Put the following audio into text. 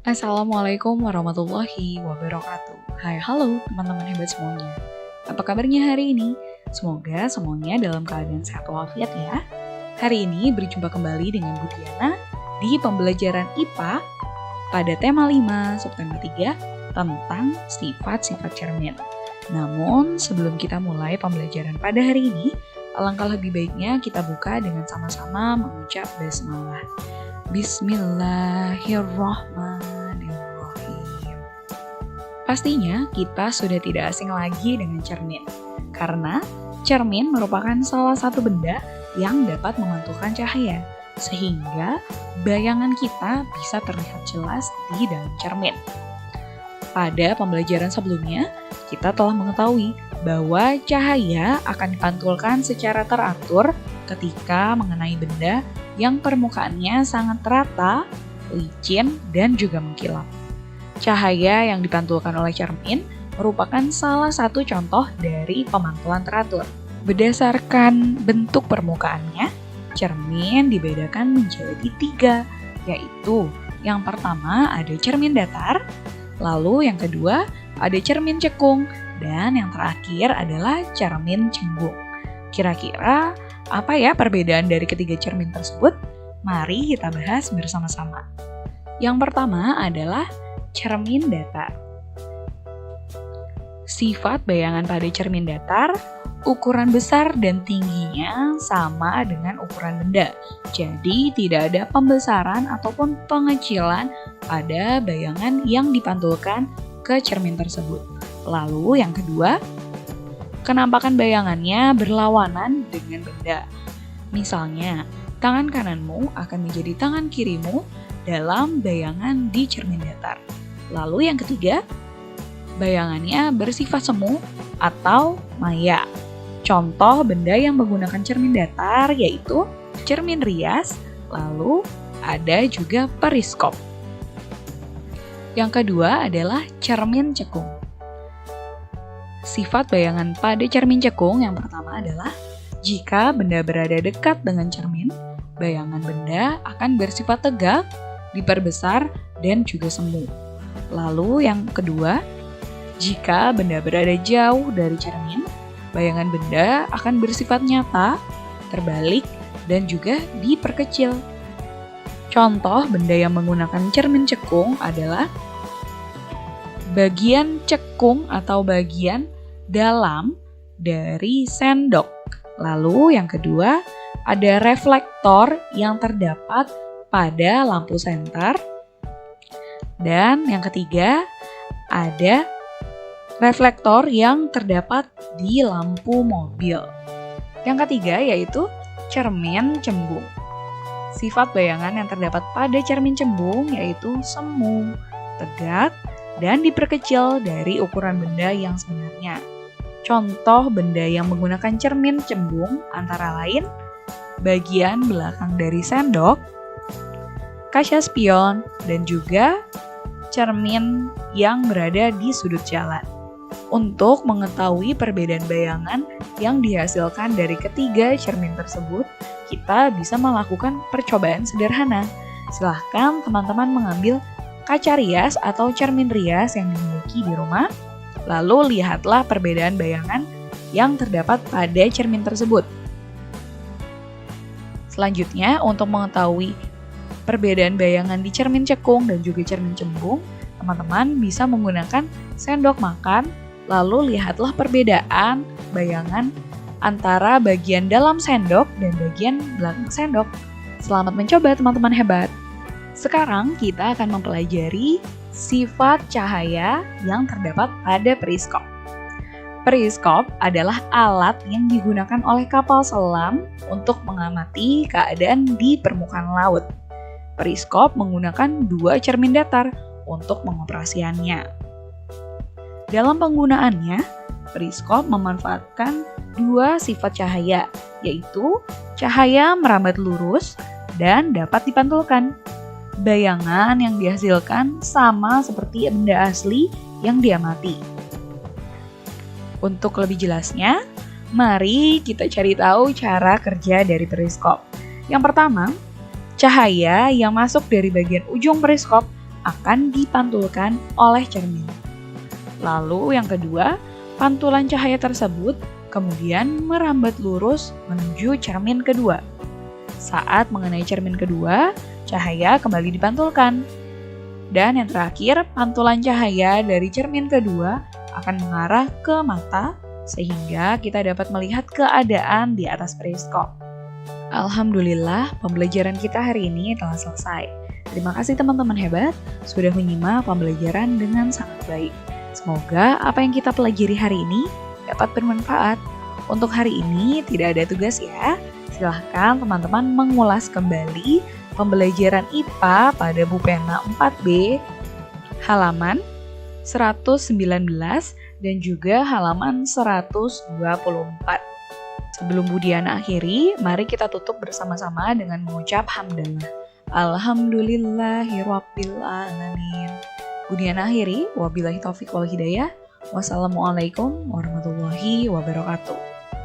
Assalamualaikum warahmatullahi wabarakatuh. Hai, halo teman-teman hebat semuanya. Apa kabarnya hari ini? Semoga semuanya dalam keadaan sehat walafiat ya. Hari ini berjumpa kembali dengan Bu Diana di pembelajaran IPA pada tema 5 September 3 tentang sifat-sifat cermin. Namun, sebelum kita mulai pembelajaran pada hari ini, alangkah lebih baiknya kita buka dengan sama-sama mengucap basmalah. Bismillahirrahmanirrahim. Pastinya kita sudah tidak asing lagi dengan cermin, karena cermin merupakan salah satu benda yang dapat memantulkan cahaya, sehingga bayangan kita bisa terlihat jelas di dalam cermin. Pada pembelajaran sebelumnya, kita telah mengetahui bahwa cahaya akan dipantulkan secara teratur ketika mengenai benda yang permukaannya sangat rata, licin, dan juga mengkilap. Cahaya yang dipantulkan oleh cermin merupakan salah satu contoh dari pemantulan teratur. Berdasarkan bentuk permukaannya, cermin dibedakan menjadi 3, yaitu yang pertama ada cermin datar, lalu yang kedua ada cermin cekung, dan yang terakhir adalah cermin cembung. Kira-kira apa ya perbedaan dari ketiga cermin tersebut? Mari kita bahas bersama-sama. Yang pertama adalah cermin datar. Sifat bayangan pada cermin datar, ukuran besar dan tingginya sama dengan ukuran benda. Jadi tidak ada pembesaran ataupun pengecilan pada bayangan yang dipantulkan ke cermin tersebut. Lalu yang kedua, kenampakan bayangannya berlawanan dengan benda. Misalnya, tangan kananmu akan menjadi tangan kirimu dalam bayangan di cermin datar. Lalu yang ketiga, bayangannya bersifat semu atau maya. Contoh benda yang menggunakan cermin datar yaitu cermin rias, lalu ada juga periskop. Yang kedua adalah cermin cekung. Sifat bayangan pada cermin cekung yang pertama adalah jika benda berada dekat dengan cermin, bayangan benda akan bersifat tegak, diperbesar, dan juga semu. Lalu yang kedua, jika benda berada jauh dari cermin, bayangan benda akan bersifat nyata, terbalik, dan juga diperkecil. Contoh benda yang menggunakan cermin cekung adalah bagian cekung atau bagian dalam dari sendok. Lalu yang kedua, ada reflektor yang terdapat pada lampu senter. Dan yang ketiga, ada reflektor yang terdapat di lampu mobil. Yang ketiga yaitu cermin cembung. Sifat bayangan yang terdapat pada cermin cembung yaitu semu, tegak, dan diperkecil dari ukuran benda yang sebenarnya. Contoh benda yang menggunakan cermin cembung antara lain bagian belakang dari sendok, kaca spion, dan juga cermin yang berada di sudut jalan. Untuk mengetahui perbedaan bayangan yang dihasilkan dari ketiga cermin tersebut, kita bisa melakukan percobaan sederhana. Silahkan teman-teman mengambil kaca rias atau cermin rias yang dimiliki di rumah, lalu lihatlah perbedaan bayangan yang terdapat pada cermin tersebut. Selanjutnya, untuk mengetahui perbedaan bayangan di cermin cekung dan juga cermin cembung, teman-teman bisa menggunakan sendok makan, lalu lihatlah perbedaan bayangan antara bagian dalam sendok dan bagian belakang sendok. Selamat mencoba teman-teman hebat! Sekarang kita akan mempelajari sifat cahaya yang terdapat pada periskop. Periskop adalah alat yang digunakan oleh kapal selam untuk mengamati keadaan di permukaan laut. Periskop menggunakan 2 cermin datar untuk pengoperasiannya. Dalam penggunaannya, periskop memanfaatkan 2 sifat cahaya, yaitu cahaya merambat lurus dan dapat dipantulkan. Bayangan yang dihasilkan sama seperti benda asli yang diamati. Untuk lebih jelasnya, mari kita cari tahu cara kerja dari periskop. Yang pertama, cahaya yang masuk dari bagian ujung periskop akan dipantulkan oleh cermin. Lalu yang kedua, pantulan cahaya tersebut kemudian merambat lurus menuju cermin kedua. Saat mengenai cermin kedua, cahaya kembali dipantulkan. Dan yang terakhir, pantulan cahaya dari cermin kedua akan mengarah ke mata sehingga kita dapat melihat keadaan di atas periskop. Alhamdulillah, pembelajaran kita hari ini telah selesai. Terima kasih teman-teman hebat sudah menyimak pembelajaran dengan sangat baik. Semoga apa yang kita pelajari hari ini dapat bermanfaat. Untuk hari ini tidak ada tugas ya. Silahkan teman-teman mengulas kembali pembelajaran IPA pada buku pena 4B halaman 119 dan juga halaman 124. Sebelum Bu Diana akhiri, mari kita tutup bersama-sama dengan mengucap hamdalah. Alhamdulillahirabbil alamin. Bu Diana akhiri, wabillahi taufiq wal hidayah. Wassalamualaikum warahmatullahi wabarakatuh.